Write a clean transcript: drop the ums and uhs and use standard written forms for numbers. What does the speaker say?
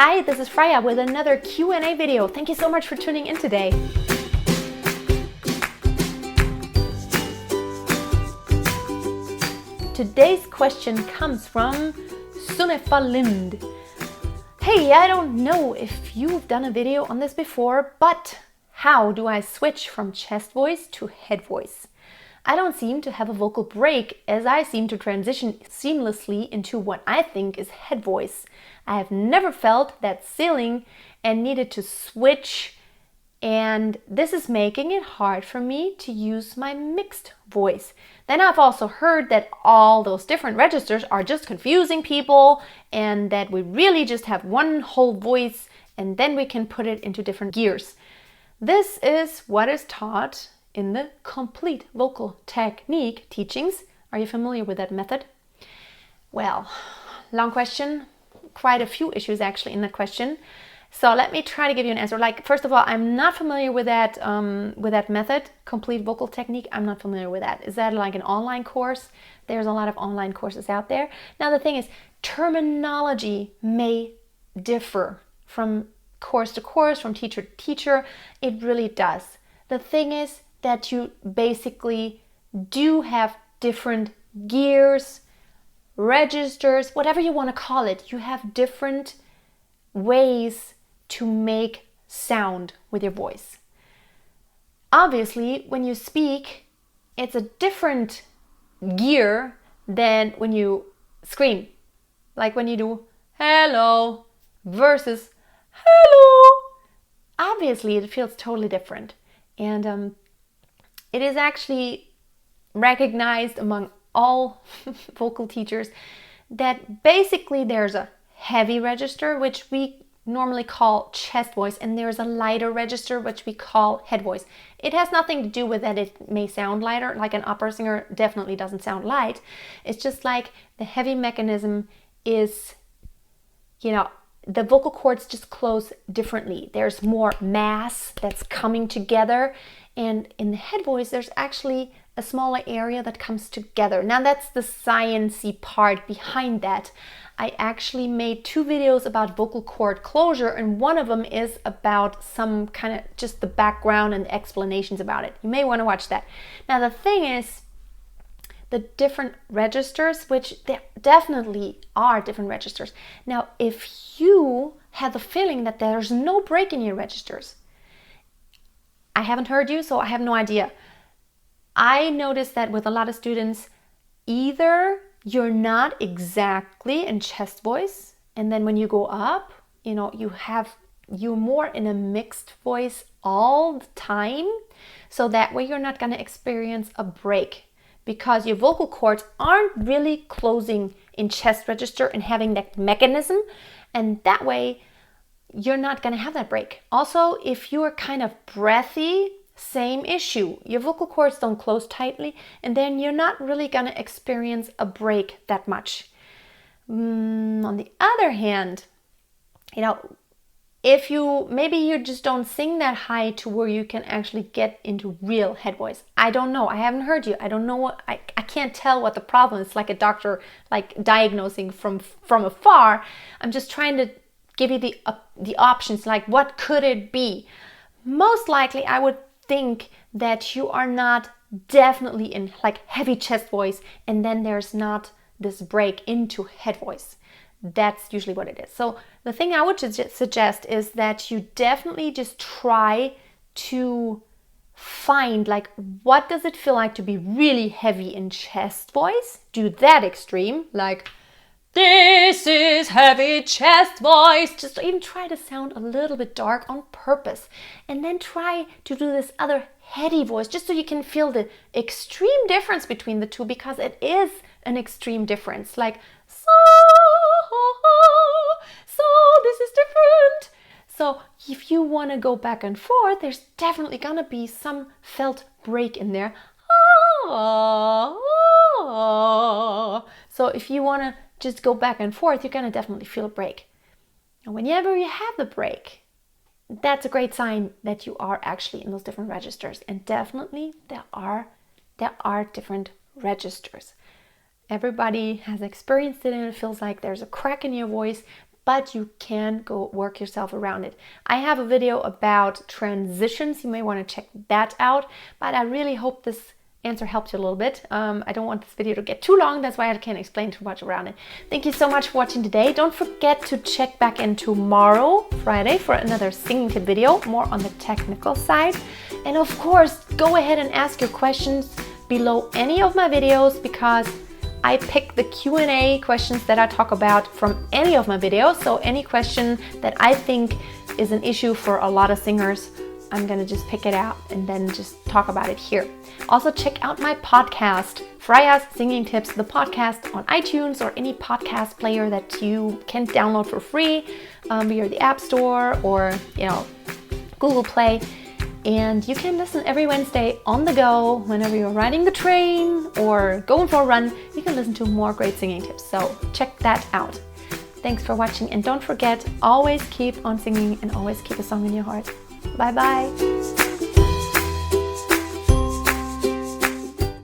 Hi, this is Freya with another Q&A video. Thank you so much for tuning in today. Today's question comes from Sunnefa Lind. Hey, I don't know if you've done a video on this before, but how do I switch from chest voice to head voice? I don't seem to have a vocal break as I seem to transition seamlessly into what I think is head voice. I have never felt that ceiling and needed to switch, and this is making it hard for me to use my mixed voice. Then I've also heard that all those different registers are just confusing people and that we really just have one whole voice and then we can put it into different gears. This is what is taught in the complete vocal technique teachings. Are you familiar with that method? Well, long question, quite a few issues actually in that question. So let me try to give you an answer. First of all, I'm not familiar with that method, complete vocal technique. I'm not familiar with that. Is that like an online course? There's a lot of online courses out there. Now the thing is, terminology may differ from course to course, from teacher to teacher. It really does. The thing is that you basically do have different gears, registers, whatever you want to call it. You have different ways to make sound with your voice. Obviously, when you speak, it's a different gear than when you scream. Like when you do hello versus hello. Obviously, it feels totally different. And it is actually recognized among all vocal teachers that basically there's a heavy register, which we normally call chest voice, and there's a lighter register, which we call head voice. It has nothing to do with that it may sound lighter, like an opera singer definitely doesn't sound light. It's just like the heavy mechanism is, the vocal cords just close differently. There's more mass that's coming together, and in the head voice, there's actually a smaller area that comes together. Now that's the sciencey part behind that. I actually made 2 videos about vocal cord closure, and one of them is about some kind of just the background and explanations about it. You may want to watch that. Now the thing is, the different registers, which there definitely are different registers. Now if you have the feeling that there's no break in your registers, I haven't heard you, so I have no idea. I noticed that with a lot of students, either you're not exactly in chest voice, and then when you go up, you're more in a mixed voice all the time. So that way you're not going to experience a break because your vocal cords aren't really closing in chest register and having that mechanism, and that way you're not going to have that break. Also, if you're kind of breathy, same issue. Your vocal cords don't close tightly, and then you're not really going to experience a break that much. On the other hand, if you just don't sing that high to where you can actually get into real head voice. I don't know. I haven't heard you. I don't know I can't tell what the problem is. Like a doctor, diagnosing from afar. I'm just trying to give you the options. Like, what could it be? Most likely, I would think that you are not definitely in heavy chest voice, and then there's not this break into head voice. That's usually what it is. So the thing I would suggest is that you definitely just try to find what does it feel like to be really heavy in chest voice. Do that extreme, this is heavy chest voice. Just even try to sound a little bit dark on purpose. And then try to do this other heady voice just so you can feel the extreme difference between the two, because it is an extreme difference. So this is different. So if you want to go back and forth, there's definitely going to be some felt break in there. So if you want to just go back and forth, you're going to definitely feel a break. And whenever you have the break, that's a great sign that you are actually in those different registers. And definitely there are different registers. Everybody has experienced it, and it feels like there's a crack in your voice, but you can go work yourself around it. I have a video about transitions. You may want to check that out, but I really hope this answer helped you a little bit. I don't want this video to get too long. That's why I can't explain too much around it. Thank you so much for watching today. Don't forget to check back in tomorrow, Friday, for another singing tip video, more on the technical side. And of course, go ahead and ask your questions below any of my videos, because I pick the Q&A questions that I talk about from any of my videos. So any question that I think is an issue for a lot of singers, I'm gonna just pick it out and then just talk about it here. Also check out my podcast, Freya's Singing Tips, the podcast on iTunes or any podcast player that you can download for free via the App Store or Google Play. And you can listen every Wednesday on the go, whenever you're riding the train or going for a run. You can listen to more great singing tips. So check that out. Thanks for watching, and don't forget, always keep on singing and always keep a song in your heart. Bye bye.